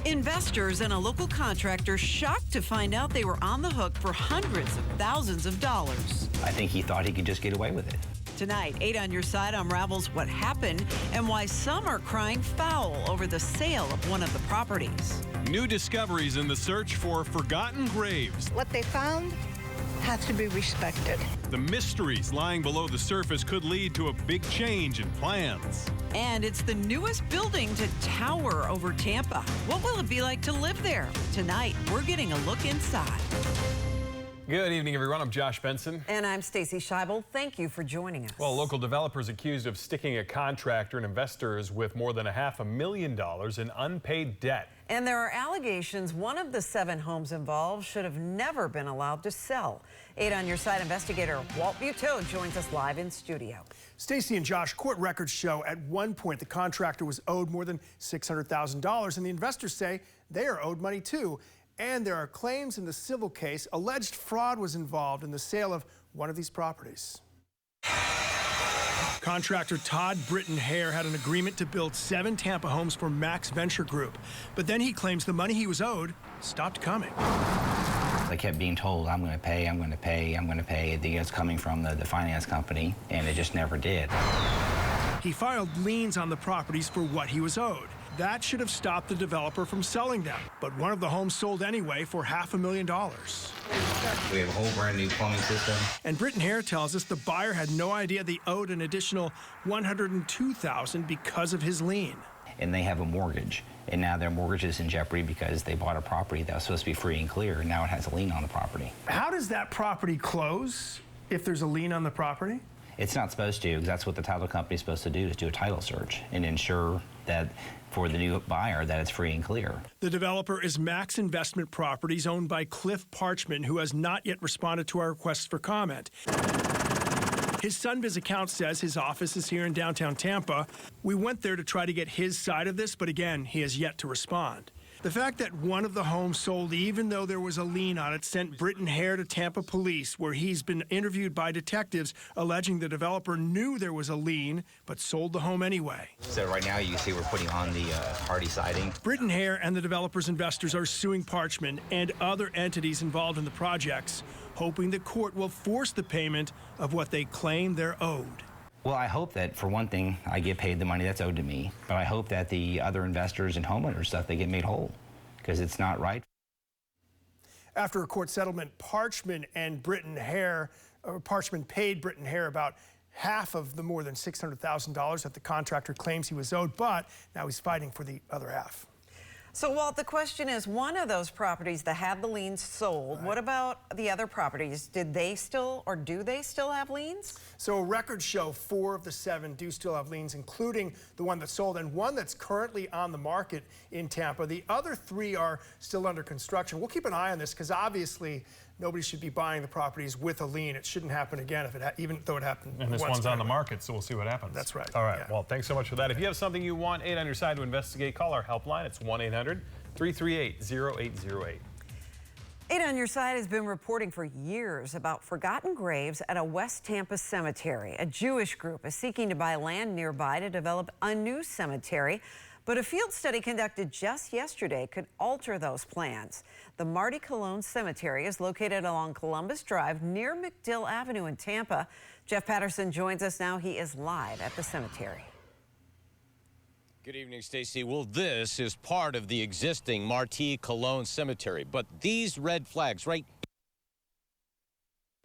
Investors and a local contractor shocked to find out they were on the hook for hundreds of thousands of dollars. I think he thought he could just get away with it. Tonight, 8 on Your Side unravels what happened and why some are crying foul over the sale of one of the properties. New discoveries in the search for forgotten graves. What they found has to be respected. The mysteries lying below the surface could lead to a big change in plans. And it's the newest building to tower over Tampa. What will it be like to live there? Tonight, we're getting a look inside. Good evening, everyone. I'm Josh Benson. And I'm Stacy Scheibel. Thank you for joining us. Well, local developers accused of sticking a contractor and investors with more than $500,000 in unpaid debt. And there are allegations one of the 7 homes involved should have never been allowed to sell. 8 on Your Side investigator Walt Buteau joins us live in studio. Stacy and Josh, court records show at one point the contractor was owed more than $600,000, and the investors say they are owed money too. And there are claims in the civil case alleged fraud was involved in the sale of one of these properties. Contractor Todd Britton Hare had an agreement to build 7 Tampa homes for Max Venture Group. But then he claims the money he was owed stopped coming. I kept being told, I'm going to pay, I'm going to pay, I'm going to pay. It's coming from the finance company, and it just never did. He filed liens on the properties for what he was owed. That should have stopped the developer from selling them. But one of the homes sold anyway for $500,000. We have a whole brand new plumbing system. And Britton Hare tells us the buyer had no idea they owed an additional $102,000 because of his lien. And they have a mortgage. And now their mortgage is in jeopardy because they bought a property that was supposed to be free and clear. And now it has a lien on the property. How does that property close if there's a lien on the property? It's not supposed to, because that's what the title company is supposed to do, is do a title search and ensure that for the new buyer that it's free and clear. The developer is Max Investment Properties, owned by Cliff Parchman, who has not yet responded to our requests for comment. His Sunbiz account says his office is here in downtown Tampa. We went there to try to get his side of this, but again, he has yet to respond. The fact that one of the homes sold even though there was a lien on it sent Britton Hare to Tampa police, where he's been interviewed by detectives alleging the developer knew there was a lien but sold the home anyway. So right now you can see we're putting on the hardy siding. Britton Hare and the developer's investors are suing Parchman and other entities involved in the projects, hoping the court will force the payment of what they claim they're owed. Well, I hope that, for one thing, I get paid the money that's owed to me. But I hope that the other investors and homeowners stuff, they get made whole, because it's not right. After a court settlement, Parchman paid Britton Hare about half of the more than $600,000 that the contractor claims he was owed, but now he's fighting for the other half. So, Walt, the question is, one of those properties that had the liens sold, right. What about the other properties? Did they still, or do they still have liens? So records show 4 of the 7 do still have liens, including the one that sold and one that's currently on the market in Tampa. The other 3 are still under construction. We'll keep an eye on this because obviously nobody should be buying the properties with a lien. It shouldn't happen again, if even though it happened. And this one's on the market, so we'll see what happens. That's right. All right. Yeah. Well, thanks so much for that. If you have something you want 8 on Your Side to investigate, call our helpline. It's 1-800-338-0808. 8 on Your Side has been reporting for years about forgotten graves at a West Tampa cemetery. A Jewish group is seeking to buy land nearby to develop a new cemetery, but a field study conducted just yesterday could alter those plans. The Marty Colon Cemetery is located along Columbus Drive near McDill Avenue in Tampa. Jeff Patterson joins us now. He is live at the cemetery. Good evening, Stacy. Well, this is part of the existing Marty Colon Cemetery, but these red flags right.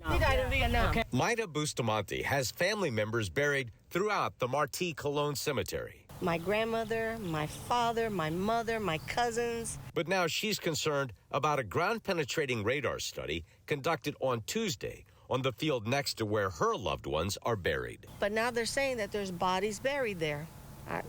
Okay. Maida Bustamante has family members buried throughout the Marty Colon Cemetery. My grandmother, my father, my mother, my cousins. But now she's concerned about a ground-penetrating radar study conducted on Tuesday on the field next to where her loved ones are buried. But now they're saying that there's bodies buried there.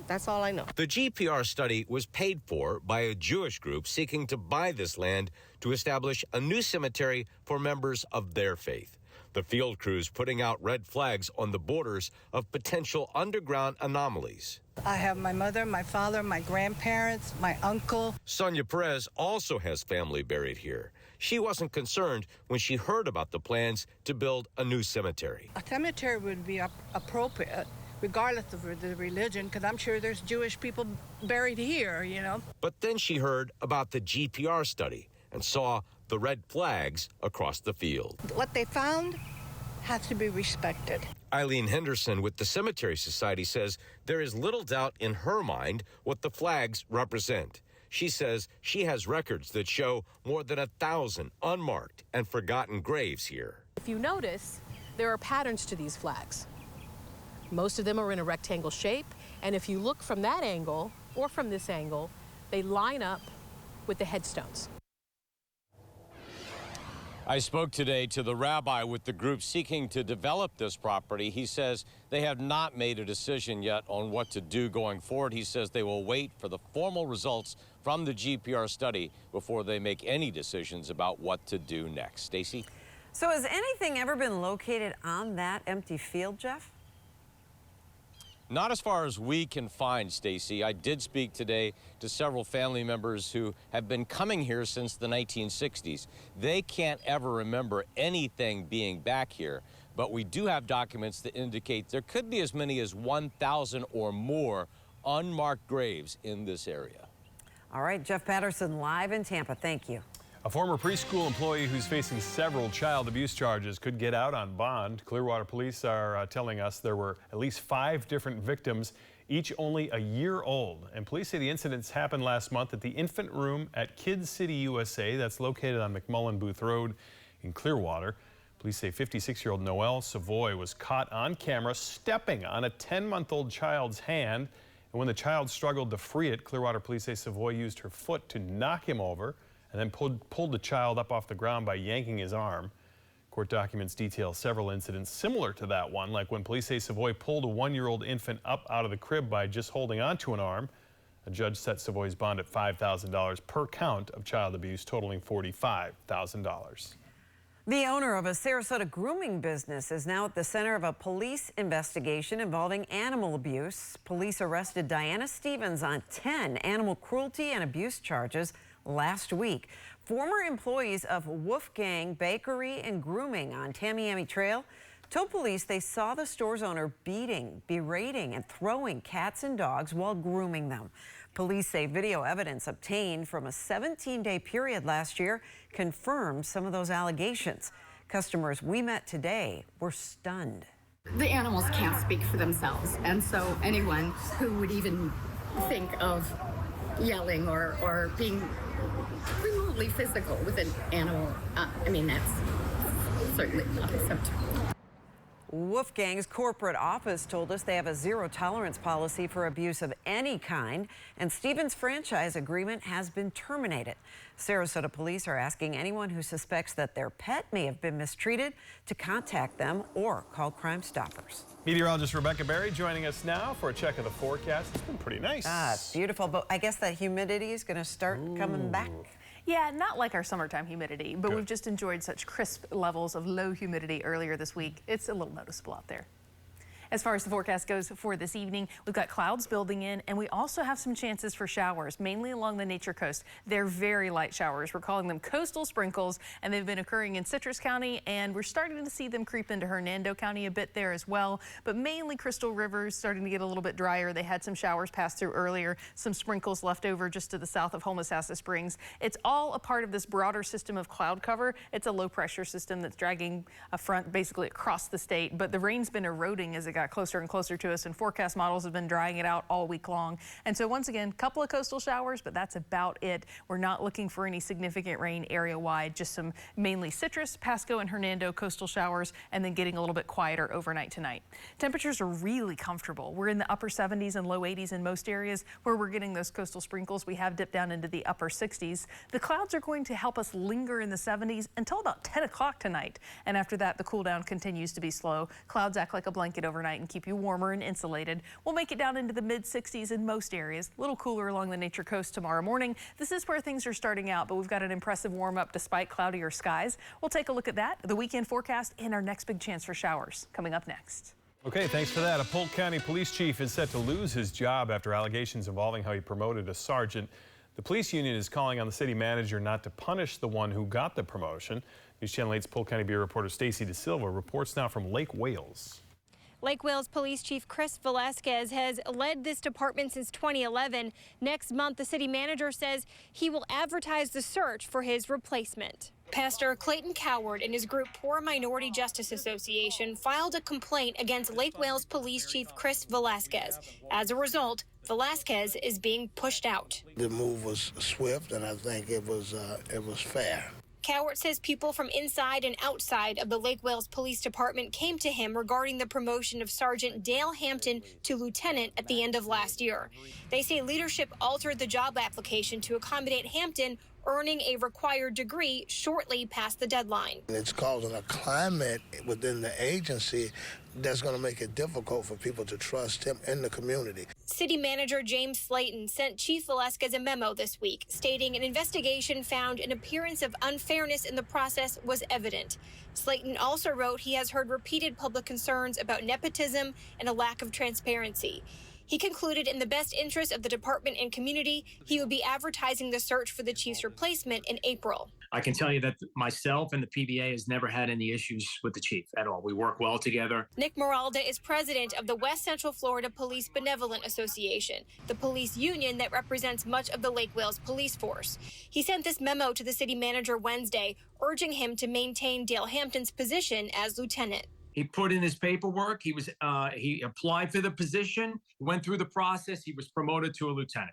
That's all I know. The GPR study was paid for by a Jewish group seeking to buy this land to establish a new cemetery for members of their faith. The field crews putting out red flags on the borders of potential underground anomalies. I have my mother, my father, my grandparents, my uncle. Sonia Perez also has family buried here. She wasn't concerned when she heard about the plans to build a new cemetery. A cemetery would be appropriate regardless of the religion, because I'm sure there's Jewish people buried here, you know. But then she heard about the GPR study and saw the red flags across the field. What they found has to be respected. Eileen Henderson with the Cemetery Society says there is little doubt in her mind what the flags represent. She says she has records that show more than 1,000 unmarked and forgotten graves here. If you notice, there are patterns to these flags. Most of them are in a rectangle shape, and if you look from that angle or from this angle, they line up with the headstones. I spoke today to the rabbi with the group seeking to develop this property. He says they have not made a decision yet on what to do going forward. He says they will wait for the formal results from the GPR study before they make any decisions about what to do next. Stacy? So has anything ever been located on that empty field, Jeff? Not as far as we can find, Stacy. I did speak today to several family members who have been coming here since the 1960s. They can't ever remember anything being back here, but we do have documents that indicate there could be as many as 1,000 or more unmarked graves in this area. All right, Jeff Patterson live in Tampa. Thank you. A former preschool employee who's facing several child abuse charges could get out on bond. Clearwater police are telling us there were at least 5 different victims, each only a year old. And police say the incidents happened last month at the infant room at Kids City USA. That's located on McMullen Booth Road in Clearwater. Police say 56-year-old Noelle Savoy was caught on camera stepping on a 10-month-old child's hand. And when the child struggled to free it, Clearwater police say Savoy used her foot to knock him over and then pulled the child up off the ground by yanking his arm. Court documents detail several incidents similar to that one, like when police say Savoy pulled a 1-year-old infant up out of the crib by just holding onto an arm. A judge set Savoy's bond at $5,000 per count of child abuse, totaling $45,000. The owner of a Sarasota grooming business is now at the center of a police investigation involving animal abuse. Police arrested Diana Stevens on 10 animal cruelty and abuse charges last week. Former employees of Wolfgang Bakery and Grooming on Tamiami Trail told police they saw the store's owner beating, berating, and throwing cats and dogs while grooming them. Police say video evidence obtained from a 17-day period last year confirms some of those allegations. Customers we met today were stunned. The animals can't speak for themselves, and so anyone who would even think of yelling or being remotely physical with an animal, I mean, that's certainly not acceptable. Wolfgang's corporate office told us they have a zero-tolerance policy for abuse of any kind, and Stevens' franchise agreement has been terminated. Sarasota police are asking anyone who suspects that their pet may have been mistreated to contact them or call Crime Stoppers. Meteorologist Rebecca Berry joining us now for a check of the forecast. It's been pretty nice. It's beautiful, but I guess that humidity is going to start coming back. Yeah, not like our summertime humidity, but Good. We've just enjoyed such crisp levels of low humidity earlier this week. It's a little noticeable out there. As far as the forecast goes for this evening, we've got clouds building in, and we also have some chances for showers, mainly along the Nature Coast. They're very light showers. We're calling them coastal sprinkles, and they've been occurring in Citrus County, and we're starting to see them creep into Hernando County a bit there as well. But mainly Crystal River's starting to get a little bit drier. They had some showers pass through earlier, some sprinkles left over just to the south of Homosassa Springs. It's all a part of this broader system of cloud cover. It's a low pressure system that's dragging a front basically across the state, but the rain's been eroding as it got closer and closer to us, and forecast models have been drying it out all week long. And so once again, a couple of coastal showers, but that's about it. We're not looking for any significant rain area-wide, just some mainly Citrus, Pasco, and Hernando coastal showers, and then getting a little bit quieter overnight tonight. Temperatures are really comfortable. We're in the upper 70s and low 80s in most areas. Where we're getting those coastal sprinkles, we have dipped down into the upper 60s. The clouds are going to help us linger in the 70s until about 10 o'clock tonight. And after that, the cool down continues to be slow. Clouds act like a blanket overnight and keep you warmer and insulated. We'll make it down into the mid 60s in most areas. A little cooler along the Nature Coast tomorrow morning. This is where things are starting out, but we've got an impressive warm up despite cloudier skies. We'll take a look at that, the weekend forecast, and our next big chance for showers coming up next. Okay, thanks for that. A Polk County police chief is set to lose his job after allegations involving how he promoted a sergeant. The police union is calling on the city manager not to punish the one who got the promotion. News Channel 8's Polk County Bureau reporter Stacy DeSilva reports now from Lake Wales. Lake Wales Police Chief Chris Velasquez has led this department since 2011. Next month, the city manager says he will advertise the search for his replacement. Pastor Clayton Coward and his group Poor Minority Justice Association filed a complaint against Lake Wales Police Chief Chris Velasquez. As a result, Velasquez is being pushed out. The move was swift, and I think it was fair. Cowart says people from inside and outside of the Lake Wales Police Department came to him regarding the promotion of Sergeant Dale Hampton to lieutenant at the end of last year. They say leadership altered the job application to accommodate Hampton earning a required degree shortly past the deadline. It's causing a climate within the agency that's going to make it difficult for people to trust him in the community. City Manager James Slayton sent Chief Velasquez a memo this week stating an investigation found an appearance of unfairness in the process was evident. Slayton also wrote he has heard repeated public concerns about nepotism and a lack of transparency. He concluded in the best interest of the department and community, he would be advertising the search for the chief's replacement in April. I can tell you that myself and the PBA has never had any issues with the chief at all. We work well together. Nick Moralda is president of the West Central Florida Police Benevolent Association, the police union that represents much of the Lake Wales police force. He sent this memo to the city manager Wednesday, urging him to maintain Dale Hampton's position as lieutenant. He put in his paperwork. He applied for the position, went through the process. He was promoted to a lieutenant.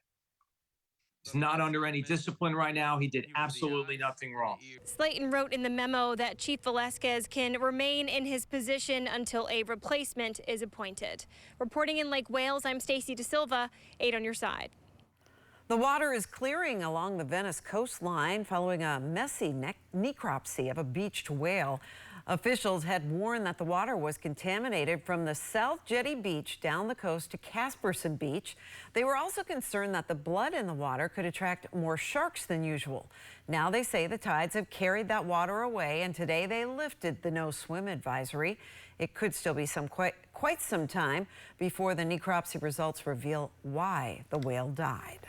He's not under any discipline right now. He did absolutely nothing wrong. Slayton wrote in the memo that Chief Velasquez can remain in his position until a replacement is appointed. Reporting in Lake Wales, I'm Stacy DeSilva, 8 on your side. The water is clearing along the Venice coastline following a messy necropsy of a beached whale. Officials had warned that the water was contaminated from the South Jetty Beach down the coast to Casperson Beach. They were also concerned that the blood in the water could attract more sharks than usual. Now they say the tides have carried that water away, and today they lifted the no swim advisory. It could still be quite some time before the necropsy results reveal why the whale died.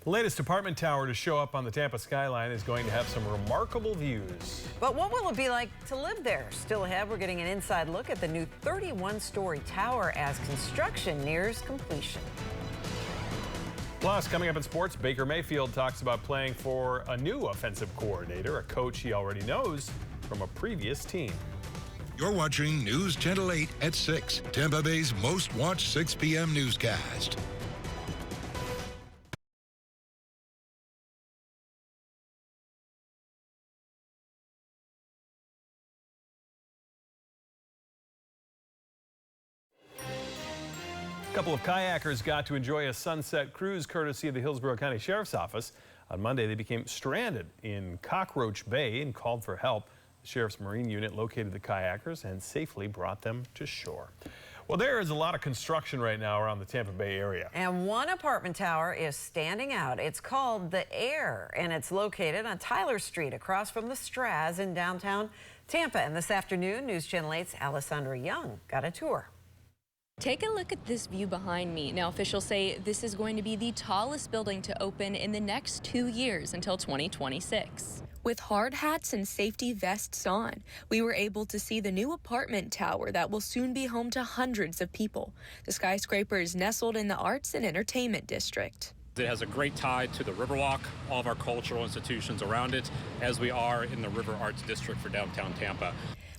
The latest apartment tower to show up on the Tampa skyline is going to have some remarkable views. But what will it be like to live there? Still ahead, we're getting an inside look at the new 31-story tower as construction nears completion. Plus, coming up in sports, Baker Mayfield talks about playing for a new offensive coordinator, a coach he already knows from a previous team. You're watching News Channel 8 at 6, Tampa Bay's most watched 6 p.m. newscast. A couple of kayakers got to enjoy a sunset cruise courtesy of the Hillsborough County Sheriff's Office. On Monday, they became stranded in Cockroach Bay and called for help. The Sheriff's Marine Unit located the kayakers and safely brought them to shore. Well, there is a lot of construction right now around the Tampa Bay area. And one apartment tower is standing out. It's called The Air, and it's located on Tyler Street across from the Straz in downtown Tampa. And this afternoon, News Channel 8's Alessandra Young got a tour. Take a look at this view behind me. Now, officials say this is going to be the tallest building to open in the next 2 years until 2026. With hard hats and safety vests on, we were able to see the new apartment tower that will soon be home to hundreds of people. The skyscraper is nestled in the Arts and Entertainment District. It has a great tie to the Riverwalk, all of our cultural institutions around it, as we are in the River Arts District for downtown Tampa.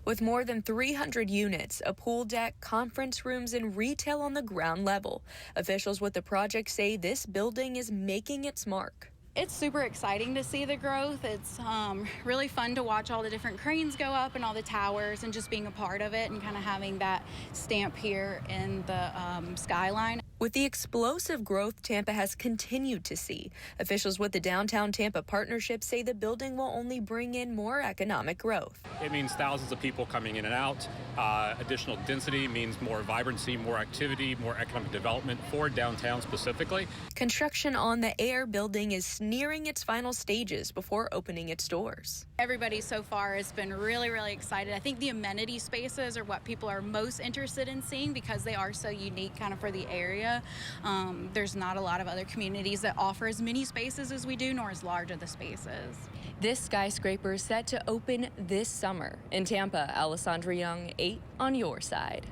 With more than 300 units, a pool deck, conference rooms, and retail on the ground level, officials with the project say this building is making its mark. It's super exciting to see the growth. It's really fun to watch all the different cranes go up and all the towers and just being a part of it and kind of having that stamp here in the skyline. With the explosive growth Tampa has continued to see, officials with the Downtown Tampa Partnership say the building will only bring in more economic growth. It means thousands of people coming in and out. Additional density means more vibrancy, more activity, more economic development for downtown specifically. Construction on the Air building is nearing its final stages before opening its doors. Everybody so far has been really, really excited. I think the amenity spaces are what people are most interested in seeing because they are so unique kind of for the area. There's not a lot of other communities that offer as many spaces as we do, nor as large of the spaces. This skyscraper is set to open this summer. In Tampa, Alessandra Young, 8 on your side.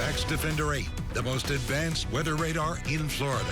Max Defender 8, the most advanced weather radar in Florida.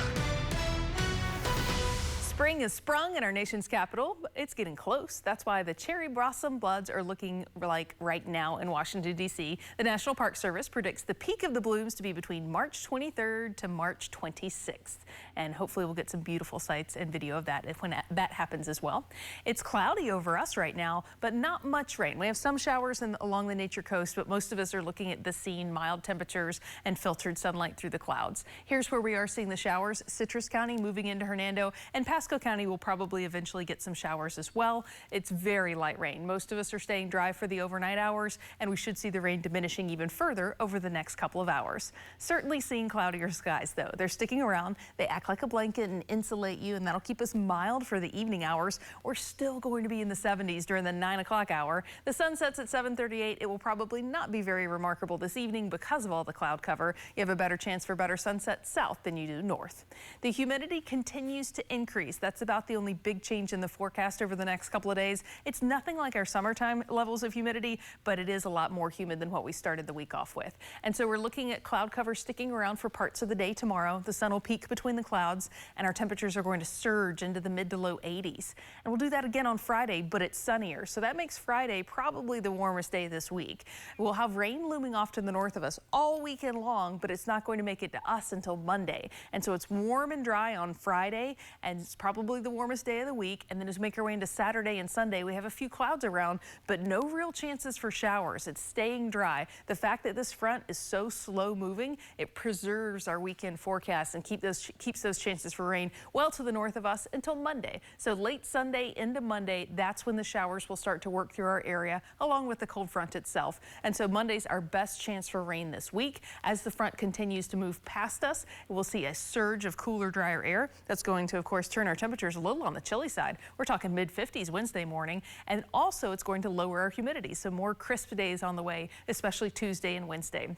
Spring is sprung in our nation's capital, but it's getting close. That's why the cherry blossom buds are looking like right now in Washington, D.C. The National Park Service predicts the peak of the blooms to be between March 23rd to March 26th. And hopefully we'll get some beautiful sights and video of that when that happens as well. It's cloudy over us right now, but not much rain. We have some showers along the nature coast, but most of us are looking at the scene, mild temperatures and filtered sunlight through the clouds. Here's where we are seeing the showers. Citrus County moving into Hernando, and Pasco County will probably eventually get some showers as well. It's very light rain. Most of us are staying dry for the overnight hours, and we should see the rain diminishing even further over the next couple of hours. Certainly seeing cloudier skies, though. They're sticking around. They act like a blanket and insulate you, and that'll keep us mild for the evening hours. We're still going to be in the 70s during the 9 o'clock hour. The sun sets at 7:38. It will probably not be very remarkable this evening because of all the cloud cover. You have a better chance for better sunsets south than you do north. The humidity continues to increase. That's about the only big change in the forecast over the next couple of days. It's nothing like our summertime levels of humidity, but it is a lot more humid than what we started the week off with. And so we're looking at cloud cover sticking around for parts of the day tomorrow. The sun will peak between the clouds, and our temperatures are going to surge into the mid to low 80s. And we'll do that again on Friday, but it's sunnier. So that makes Friday probably the warmest day this week. We'll have rain looming off to the north of us all weekend long, but it's not going to make it to us until Monday. And so it's warm and dry on Friday, and it's probably the warmest day of the week. And then as we make our way into Saturday and Sunday, we have a few clouds around, but no real chances for showers. It's staying dry. The fact that this front is so slow moving, it preserves our weekend forecast and keeps those chances for rain well to the north of us until Monday. So late Sunday into Monday, that's when the showers will start to work through our area along with the cold front itself. And so Monday's our best chance for rain this week. As the front continues to move past us, we'll see a surge of cooler, drier air. That's going to, of course, turn our temperatures a little on the chilly side. We're talking mid-50s Wednesday morning, and also it's going to lower our humidity. So more crisp days on the way, especially Tuesday and Wednesday.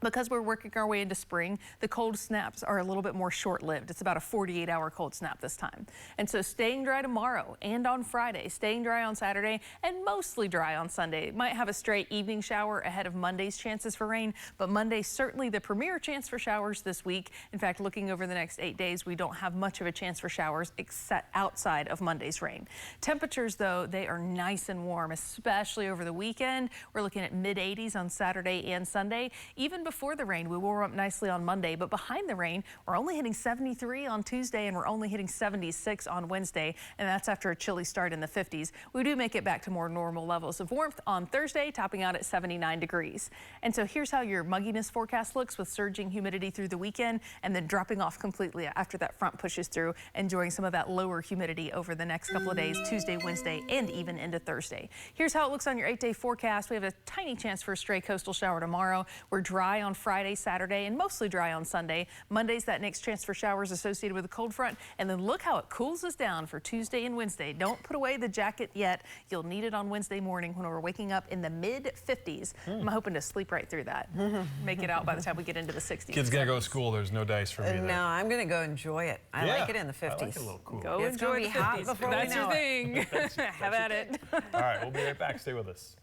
Because we're working our way into spring, the cold snaps are a little bit more short-lived. It's about a 48-hour cold snap this time. And so staying dry tomorrow and on Friday, staying dry on Saturday, and mostly dry on Sunday. Might have a stray evening shower ahead of Monday's chances for rain, but Monday's certainly the premier chance for showers this week. In fact, looking over the next 8 days, we don't have much of a chance for showers except outside of Monday's rain. Temperatures, though, they are nice and warm, especially over the weekend. We're looking at mid-80s on Saturday and Sunday. Even before the rain, we warm up nicely on Monday, but behind the rain, we're only hitting 73 on Tuesday, and we're only hitting 76 on Wednesday, and that's after a chilly start in the 50s. We do make it back to more normal levels of warmth on Thursday, topping out at 79 degrees. And so here's how your mugginess forecast looks with surging humidity through the weekend and then dropping off completely after that front pushes through, enjoying some of that lower humidity over the next couple of days, Tuesday, Wednesday, and even into Thursday. Here's how it looks on your 8-day forecast. We have a tiny chance for a stray coastal shower tomorrow. We're dry on Friday, Saturday, and mostly dry on Sunday. Monday's that next chance for showers associated with a cold front. And then look how it cools us down for Tuesday and Wednesday. Don't put away the jacket yet. You'll need it on Wednesday morning when we're waking up in the mid-50s. I'm hoping to sleep right through that. Make it out by the time we get into the 60s. Kids gotta go to school. There's no dice for me there. No, I'm going to go enjoy it. I like it in the 50s. I like it a little cool. Go it's enjoy be the hot 50s. before That's we your know thing. Have at it. All right, we'll be right back. Stay with us.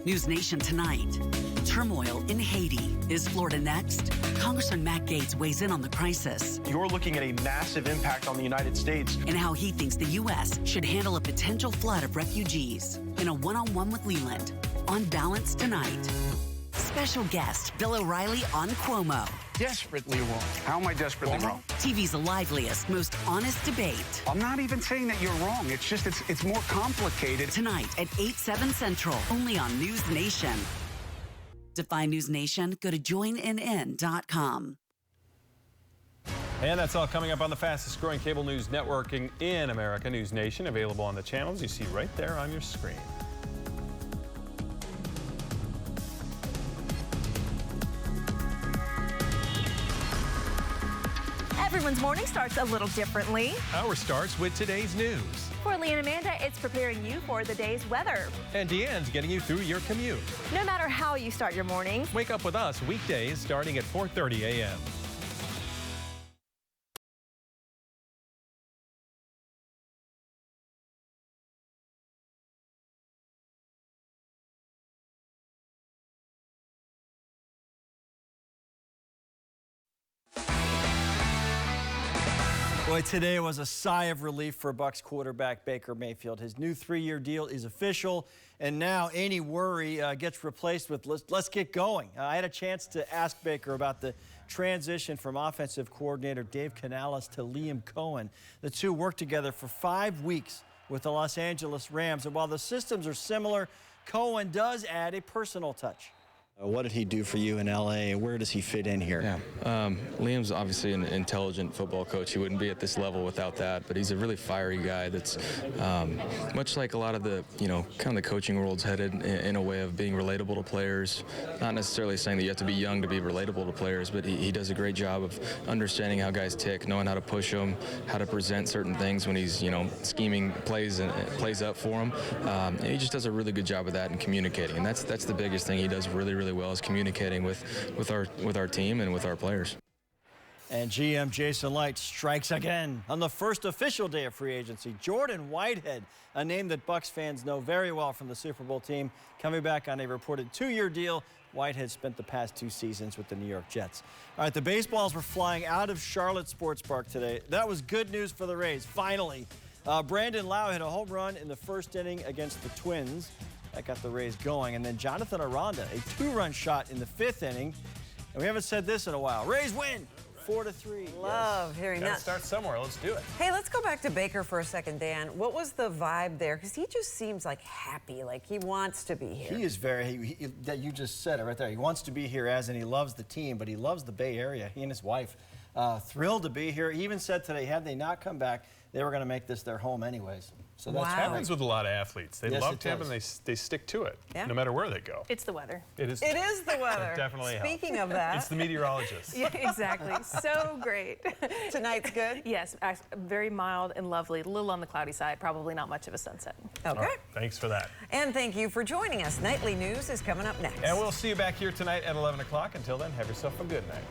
News Nation tonight. Turmoil in Haiti. Is Florida next? Congressman Matt Gaetz weighs in on the crisis. You're looking at a massive impact on the United States. And how he thinks the U.S. should handle a potential flood of refugees. In a one-on-one with Leland. On Balance tonight. Special guest Bill O'Reilly on Cuomo. Desperately wrong. How am I desperately wrong? TV's liveliest, most honest debate. I'm not even saying that you're wrong. It's just, it's more complicated. Tonight at 8/7 Central, only on News Nation. To find News Nation, go to joinnn.com. And that's all coming up on the fastest growing cable news networking in America, News Nation, available on the channels you see right there on your screen. Everyone's morning starts a little differently. Our starts with today's news. For Lee and Amanda, it's preparing you for the day's weather. And Deanne's getting you through your commute. No matter how you start your morning, Wake up with us weekdays starting at 4:30 a.m. Boy, today was a sigh of relief for Bucs quarterback Baker Mayfield. His new 3-year deal is official, and now any worry gets replaced with let's get going. I had a chance to ask Baker about the transition from offensive coordinator Dave Canales to Liam Cohen. The two worked together for 5 weeks with the Los Angeles Rams, and while the systems are similar, Cohen does add a personal touch. What did he do for you in L.A.? Where does he fit in here? Yeah, Liam's obviously an intelligent football coach. He wouldn't be at this level without that, but he's a really fiery guy that's much like a lot of the, kind of the coaching world's headed in a way of being relatable to players. Not necessarily saying that you have to be young to be relatable to players, but he does a great job of understanding how guys tick, knowing how to push them, how to present certain things when he's, scheming plays and plays up for them. And he just does a really good job of that and communicating, and that's the biggest thing he does really well, is communicating with our team and with our players. And GM Jason Licht strikes again on the first official day of free agency. Jordan Whitehead, a name that Bucs fans know very well from the Super Bowl team, coming back on a reported 2-year deal. Whitehead spent the past 2 seasons with the New York Jets. All right, the baseballs were flying out of Charlotte Sports Park today. That was good news for the Rays, finally. Brandon Lau hit a home run in the first inning against the Twins. That got the Rays going. And then Jonathan Aranda, a 2-run shot in the 5th inning. And we haven't said this in a while. Rays win 4-3. Love hearing that. Gotta start somewhere. Let's do it. Hey, let's go back to Baker for a second, Dan. What was the vibe there? Because he just seems like happy, like he wants to be here. He is very, that you just said it right there. He wants to be here and he loves the team, but he loves the Bay Area. He and his wife, thrilled to be here. He even said today, had they not come back, they were going to make this their home anyways. So that's That happens with a lot of athletes. They love Tampa and they stick to it, no matter where they go. It's the weather. It is the weather. It definitely helps. Speaking of that. It's the meteorologist. Yeah, exactly. So great. Tonight's good? Yes, very mild and lovely. A little on the cloudy side, probably not much of a sunset. Okay. Right, thanks for that. And thank you for joining us. Nightly News is coming up next. And we'll see you back here tonight at 11 o'clock. Until then, have yourself a good night.